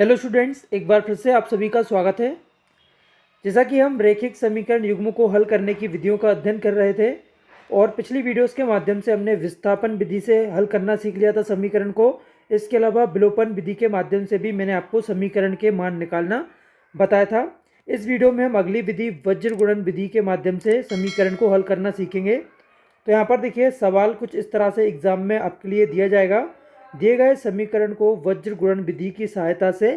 Hello students, एक बार फिर से आप सभी का स्वागत है। जैसा कि हम रैखिक समीकरण युग्म को हल करने की विधियों का अध्ययन कर रहे थे और पिछली वीडियोस के माध्यम से हमने विस्थापन विधि से हल करना सीख लिया था समीकरण को। इसके अलावा विलोपन विधि के माध्यम से भी मैंने आपको समीकरण के मान निकालना बताया था। इस वीडियो में हम अगली विधि वज्र गुणन विधि के माध्यम से समीकरण को हल करना सीखेंगे। तो यहाँ पर देखिए, सवाल कुछ इस तरह से एग्जाम में आपके लिए दिया जाएगा। दिए गए समीकरण को वज्र गुणन विधि की सहायता से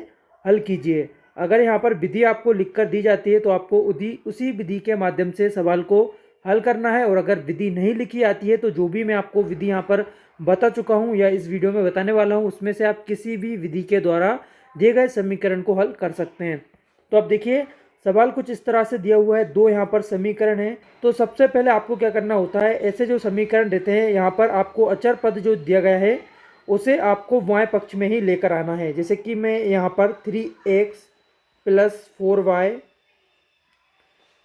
हल कीजिए। अगर यहाँ पर विधि आपको लिखकर दी जाती है तो आपको उसी विधि के माध्यम से सवाल को हल करना है, और अगर विधि नहीं लिखी आती है तो जो भी मैं आपको विधि यहाँ पर बता चुका हूँ या इस वीडियो में बताने वाला हूँ उसमें से आप किसी भी विधि के द्वारा दिए गए समीकरण को हल कर सकते हैं। तो अब देखिए, सवाल कुछ इस तरह से दिया हुआ है। दो यहाँ पर समीकरण है। तो सबसे पहले आपको क्या करना होता है, ऐसे जो समीकरण देते हैं यहाँ पर आपको अचर पद जो दिया गया है उसे आपको बाएं पक्ष में ही लेकर आना है। जैसे कि मैं यहाँ पर 3x + 4y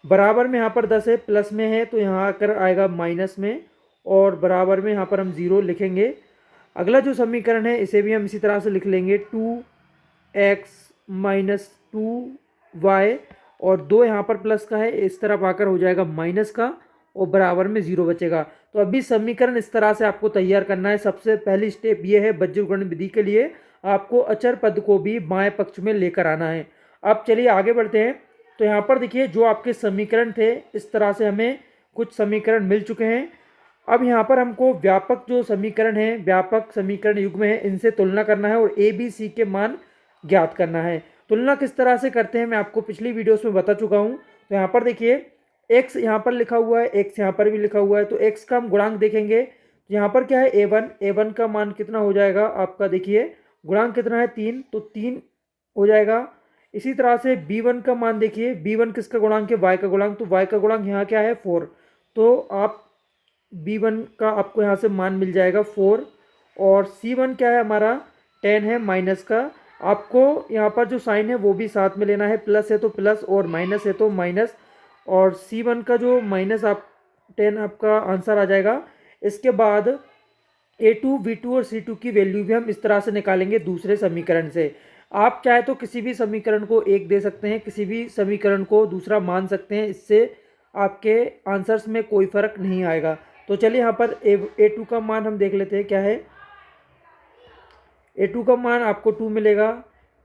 बराबर में यहाँ पर 10 है, प्लस में है तो यहाँ आकर आएगा माइनस में, और बराबर में यहाँ पर हम 0 लिखेंगे। अगला जो समीकरण है इसे भी हम इसी तरह से लिख लेंगे, 2x - 2y, और 2 यहाँ पर प्लस का है, इस तरफ आकर हो जाएगा माइनस का, और बराबर में 0 बचेगा। तो अभी समीकरण इस तरह से आपको तैयार करना है। सबसे पहली स्टेप ये है, वज्र गुणन विधि के लिए आपको अचर पद को भी बाएं पक्ष में लेकर आना है। अब चलिए आगे बढ़ते हैं। तो यहाँ पर देखिए, जो आपके समीकरण थे इस तरह से हमें कुछ समीकरण मिल चुके हैं। अब यहाँ पर हमको व्यापक जो समीकरण है, व्यापक समीकरण युग्म है, इनसे तुलना करना है और ए बी सी के मान ज्ञात करना है। तुलना किस तरह से करते हैं मैं आपको पिछली वीडियोस में बता चुका हूँ। तो यहाँ पर देखिए, x यहाँ पर लिखा हुआ है, x यहाँ पर भी लिखा हुआ है, तो x का हम गुणांक देखेंगे। तो यहाँ पर क्या है, a1 का मान कितना हो जाएगा आपका, देखिए गुणांक कितना है 3, तो 3 हो जाएगा। इसी तरह से b1 का मान देखिए, b1 किसका गुणांक है, y का गुणांक, तो y का गुणांक यहाँ क्या है 4, तो आप b1 का आपको यहाँ से मान मिल जाएगा 4। और c1 क्या है हमारा 10 है, माइनस का। आपको यहाँ पर जो साइन है वो भी साथ में लेना है, प्लस है तो प्लस और माइनस है तो माइनस, और c1 का जो माइनस आप 10 आपका आंसर आ जाएगा। इसके बाद a2, v2 और c2 की वैल्यू भी हम इस तरह से निकालेंगे दूसरे समीकरण से। आप चाहे तो किसी भी समीकरण को 1 दे सकते हैं, किसी भी समीकरण को दूसरा मान सकते हैं, इससे आपके आंसर्स में कोई फर्क नहीं आएगा। तो चलिए यहाँ पर a2 का मान हम देख लेते हैं क्या है। a2 का मान आपको 2 मिलेगा,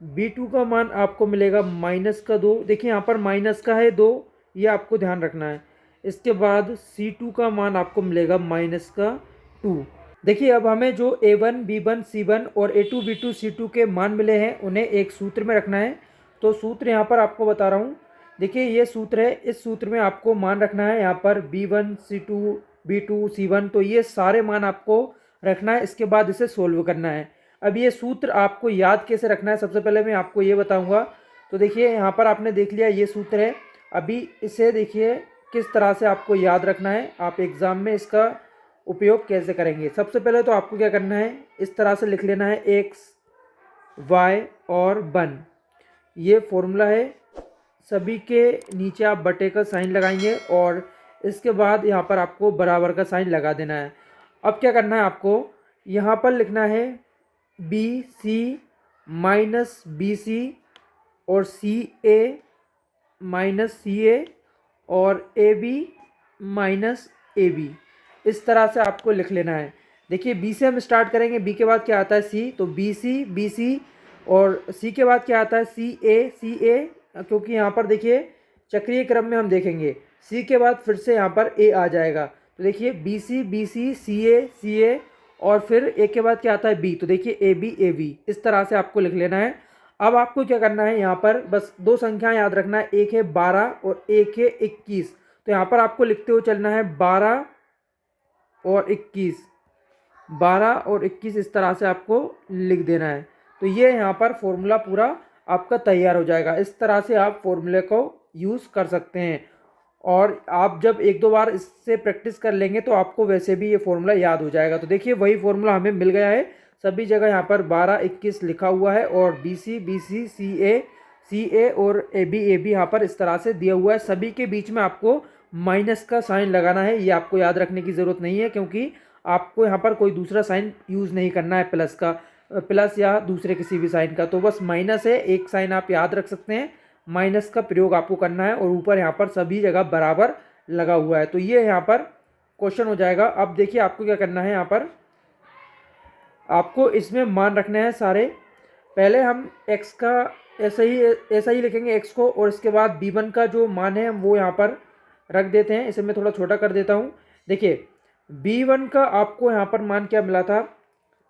b2 का मान आपको मिलेगा -2। देखिए यहाँ पर माइनस का है 2, ये आपको ध्यान रखना है। इसके बाद c2 का मान आपको मिलेगा -2। देखिए, अब हमें जो a1, b1, c1 और a2, b2, c2 के मान मिले हैं उन्हें एक सूत्र में रखना है। तो सूत्र यहाँ पर आपको बता रहा हूँ। देखिए ये सूत्र है, इस सूत्र में आपको मान रखना है यहाँ पर b1, c2, b2, c1, तो ये सारे मान आपको रखना है। इसके बाद इसे सोल्व करना है। अब ये सूत्र आपको याद कैसे रखना है, सबसे पहले मैं आपको ये बताऊँगा। तो देखिए यहाँ पर आपने देख लिया ये सूत्र है। अभी इसे देखिए किस तरह से आपको याद रखना है, आप एग्ज़ाम में इसका उपयोग कैसे करेंगे। सबसे पहले तो आपको क्या करना है, इस तरह से लिख लेना है x, y और 1, ये फॉर्मूला है। सभी के नीचे आप बटे का साइन लगाएंगे और इसके बाद यहाँ पर आपको बराबर का साइन लगा देना है। अब क्या करना है, आपको यहाँ पर लिखना है BC - BC और CA - CA और AB - AB, इस तरह से आपको लिख लेना है। देखिए बी से हम स्टार्ट करेंगे, बी के बाद क्या आता है सी, तो BC और सी के बाद क्या आता है CA, क्योंकि यहाँ पर देखिए चक्रीय क्रम में हम देखेंगे, सी के बाद फिर से यहाँ पर ए आ जाएगा। तो देखिए BC CA और फिर ए के बाद क्या आता है बी, तो देखिए AB, इस तरह से आपको लिख लेना है। अब आपको क्या करना है, यहाँ पर बस दो संख्या याद रखना है, एक है 12 और एक है 21। तो यहाँ पर आपको लिखते हुए चलना है 12 और 21, 12 और 21, इस तरह से आपको लिख देना है। तो ये यहाँ पर फॉर्मूला पूरा आपका तैयार हो जाएगा। इस तरह से आप फॉर्मूले को यूज़ कर सकते हैं, और आप जब एक दो बार इससे प्रैक्टिस कर लेंगे तो आपको वैसे भी ये फॉर्मूला याद हो जाएगा। तो देखिए वही फॉर्मूला हमें मिल गया है। सभी जगह यहाँ पर 12, 21 लिखा हुआ है, और BC CA और AB यहाँ पर इस तरह से दिया हुआ है। सभी के बीच में आपको माइनस का साइन लगाना है। ये आपको याद रखने की ज़रूरत नहीं है, क्योंकि आपको यहाँ पर कोई दूसरा साइन यूज़ नहीं करना है प्लस का। प्लस या दूसरे किसी भी साइन का। तो बस माइनस है, एक साइन आप याद रख सकते हैं, माइनस का प्रयोग आपको करना है और ऊपर यहाँ पर सभी जगह बराबर लगा हुआ है। तो ये यहाँ पर क्वेश्चन हो जाएगा। अब देखिए आपको क्या करना है, यहाँ पर आपको इसमें मान रखने हैं सारे। पहले हम x का ऐसा ही लिखेंगे x को, और इसके बाद b1 का जो मान है वो यहाँ पर रख देते हैं। इसे मैं थोड़ा छोटा कर देता हूँ। देखिए b1 का आपको यहाँ पर मान क्या मिला था,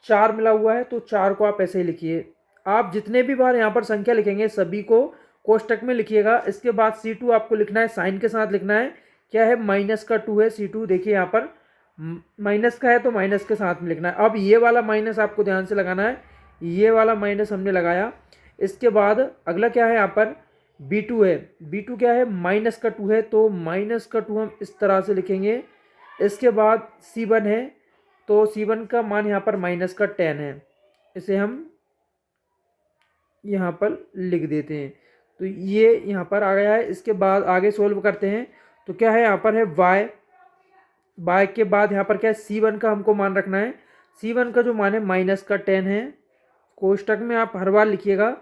4 मिला हुआ है, तो 4 को आप ऐसे ही लिखिए। आप जितने भी बार यहाँ पर संख्या लिखेंगे सभी को कोष्टक में लिखिएगा। इसके बाद C2 आपको लिखना है, साइन के साथ लिखना है। क्या है, माइनस का 2 है C2, देखिए यहाँ पर माइनस का है तो माइनस के साथ में लिखना है। अब ये वाला माइनस आपको ध्यान से लगाना है, ये वाला माइनस हमने लगाया। इसके बाद अगला क्या है, यहाँ पर B2 है। B2 क्या है, माइनस का 2 है, तो माइनस का 2 हम इस तरह से लिखेंगे। इसके बाद C1 है, तो C1 का मान यहाँ पर माइनस का 10 है, इसे हम यहाँ पर लिख देते हैं। तो ये यहाँ पर आ गया है। इसके बाद आगे सोल्व करते हैं। तो क्या है, यहाँ पर है y के बाद यहाँ पर क्या है, C1 का हमको मान रखना है। C1 का जो मान है माइनस का 10 है, कोष्टक में आप हर बार लिखिएगा।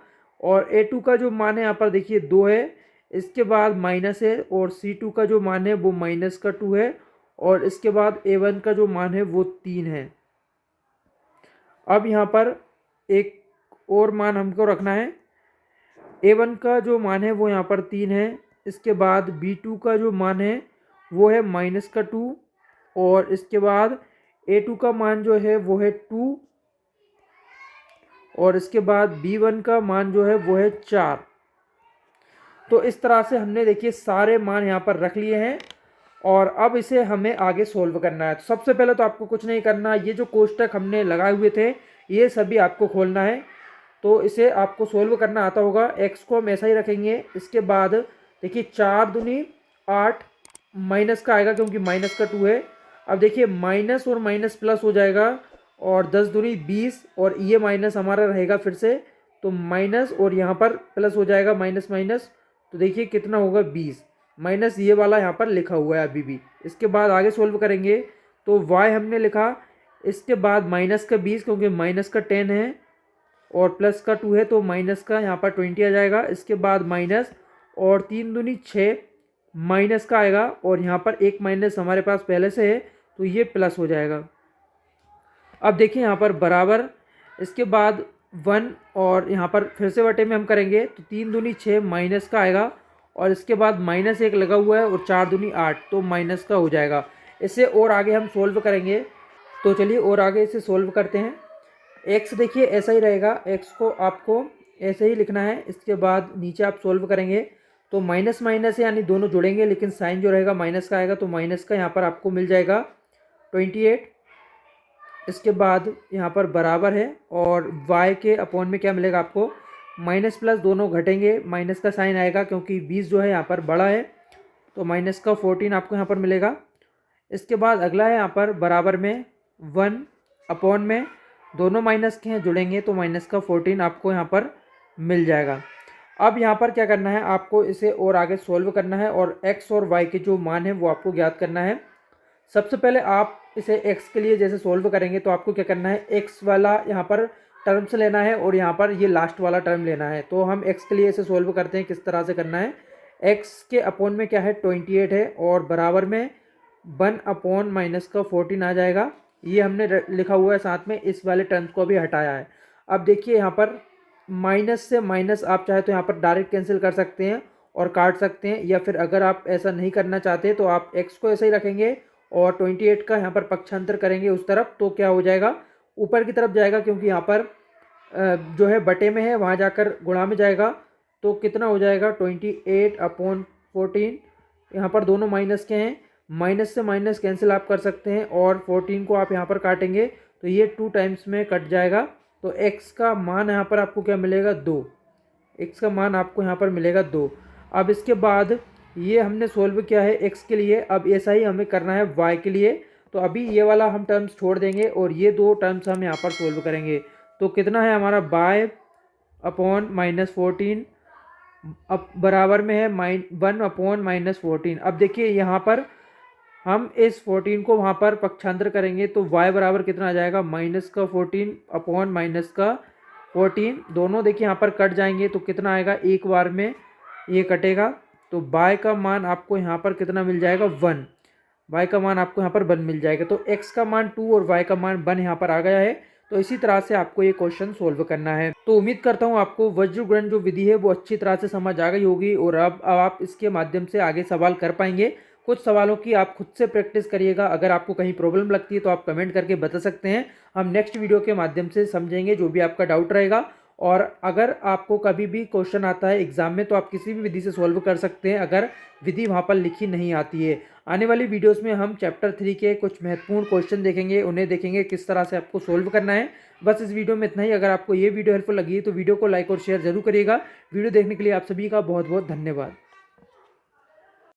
और A2 का जो मान है यहाँ पर देखिए 2 है, इसके बाद माइनस है, और C2 का जो मान है वो माइनस का 2 है, और इसके बाद A1 का जो मान है वो 3 है। अब यहाँ पर एक और मान हमको रखना है। A1 का जो मान है वो यहाँ पर 3 है। इसके बाद B2 का जो मान है वो है माइनस का 2, और इसके बाद A2 का मान जो है वो है 2, और इसके बाद B1 का मान जो है वो है 4। तो इस तरह से हमने देखिए सारे मान यहाँ पर रख लिए हैं, और अब इसे हमें आगे सोल्व करना है। तो सबसे पहले तो आपको कुछ नहीं करना, ये जो कोष्टक हमने लगाए हुए थे ये सभी आपको खोलना है। तो इसे आपको सोल्व करना आता होगा। x को हम ऐसा ही रखेंगे। इसके बाद देखिए 4 दूनी 8, माइनस का आएगा क्योंकि माइनस का 2 है। अब देखिए माइनस और माइनस प्लस हो जाएगा, और 10 दूनी 20, और ये माइनस हमारा रहेगा फिर से, तो माइनस और यहाँ पर प्लस हो जाएगा, माइनस माइनस, तो देखिए कितना होगा 20, माइनस ये वाला यहाँ पर लिखा हुआ है अभी भी। इसके बाद आगे सोल्व करेंगे तो y हमने लिखा, इसके बाद माइनस का 20 क्योंकि माइनस का 10 है, और प्लस का 2 है तो माइनस का यहाँ पर 20 आ जाएगा। इसके बाद माइनस, और 3 दूनी 6, माइनस का आएगा, और यहाँ पर एक माइनस हमारे पास पहले से है तो ये प्लस हो जाएगा। अब देखिए यहाँ पर बराबर, इसके बाद 1, और यहाँ पर फिर से बटे में हम करेंगे तो 3 दूनी 6, माइनस का आएगा, और इसके बाद माइनस 1 लगा हुआ है, और 4 दूनी 8, तो माइनस का हो जाएगा। इसे और आगे हम सोल्व करेंगे। तो चलिए और आगे इसे सोल्व करते हैं। x देखिए ऐसा ही रहेगा, x को आपको ऐसे ही लिखना है। इसके बाद नीचे आप सोल्व करेंगे तो माइनस माइनस है, यानी दोनों जुड़ेंगे, लेकिन साइन जो रहेगा माइनस का आएगा, तो माइनस का यहाँ पर आपको मिल जाएगा 28। इसके बाद यहाँ पर बराबर है, और y के अपॉन में क्या मिलेगा आपको, माइनस प्लस दोनों घटेंगे, माइनस का साइन आएगा क्योंकि 20 जो है यहाँ पर बड़ा है, तो माइनस का 14 आपको यहाँ पर मिलेगा। इसके बाद अगला है यहाँ पर बराबर में 1 अपॉन में, दोनों माइनस के हैं जुड़ेंगे, तो माइनस का 14 आपको यहाँ पर मिल जाएगा। अब यहाँ पर क्या करना है, आपको इसे और आगे सोल्व करना है, और x और y के जो मान है वो आपको ज्ञात करना है। सबसे पहले आप इसे x के लिए जैसे सोल्व करेंगे तो आपको क्या करना है, x वाला यहाँ पर टर्म्स लेना है, और यहाँ पर ये लास्ट वाला टर्म लेना है। तो हम x के लिए इसे सोल्व करते हैं, किस तरह से करना है। x के अपॉन में क्या है 28 है, और बराबर में 1 अपॉन माइनस का 14 आ जाएगा। ये हमने लिखा हुआ है साथ में, इस वाले टर्म्स को भी हटाया है। अब देखिए यहाँ पर माइनस से माइनस आप चाहे तो यहाँ पर डायरेक्ट कैंसिल कर सकते हैं और काट सकते हैं, या फिर अगर आप ऐसा नहीं करना चाहते तो आप x को ऐसे ही रखेंगे और 28 का यहाँ पर पक्षांतर करेंगे उस तरफ, तो क्या हो जाएगा, ऊपर की तरफ जाएगा, क्योंकि यहाँ पर जो है बटे में है, वहाँ जाकर गुणा में जाएगा। तो कितना हो जाएगा 28 अपॉन 14, यहाँ पर दोनों माइनस के हैं, माइनस से माइनस कैंसिल आप कर सकते हैं, और 14 को आप यहाँ पर काटेंगे तो ये 2 टाइम्स में कट जाएगा। तो x का मान यहाँ पर आपको क्या मिलेगा 2, x का मान आपको यहाँ पर मिलेगा 2। अब इसके बाद ये हमने सोल्व किया है x के लिए, अब ऐसा ही हमें करना है y के लिए। तो अभी ये वाला हम टर्म्स छोड़ देंगे और ये 2 टर्म्स हम यहाँ पर सोल्व करेंगे। तो कितना है हमारा y अपॉन माइनस 14, अब बराबर में है 1 अपॉन माइनस 14। अब देखिए यहाँ पर हम इस 14 को वहाँ पर पक्षांतर करेंगे तो y बराबर कितना आ जाएगा, -14 अपॉन -14। दोनों देखिए यहाँ पर कट जाएंगे तो कितना आएगा, एक बार में ये कटेगा। तो y का मान आपको यहाँ पर कितना मिल जाएगा, 1। y का मान आपको यहाँ पर 1 मिल जाएगा। तो x का मान 2 और y का मान 1 यहाँ पर आ गया है। तो इसी तरह से आपको ये क्वेश्चन सोल्व करना है। तो उम्मीद करता हूँ आपको वज्रगुणन जो विधि है वो अच्छी तरह से समझ आ गई होगी और अब आप इसके माध्यम से आगे सवाल कर पाएंगे। कुछ सवालों की आप खुद से प्रैक्टिस करिएगा। अगर आपको कहीं प्रॉब्लम लगती है तो आप कमेंट करके बता सकते हैं। हम नेक्स्ट वीडियो के माध्यम से समझेंगे जो भी आपका डाउट रहेगा। और अगर आपको कभी भी क्वेश्चन आता है एग्जाम में तो आप किसी भी विधि से सॉल्व कर सकते हैं अगर विधि वहाँ पर लिखी नहीं आती है। आने वाली वीडियोस में हम चैप्टर 3 के कुछ महत्वपूर्ण क्वेश्चन देखेंगे, उन्हें देखेंगे किस तरह से आपको सोल्व करना है। बस इस वीडियो में इतना ही। अगर आपको ये वीडियो हेल्पफुल लगी है तो वीडियो को लाइक और शेयर जरूर करिएगा। वीडियो देखने के लिए आप सभी का बहुत बहुत धन्यवाद।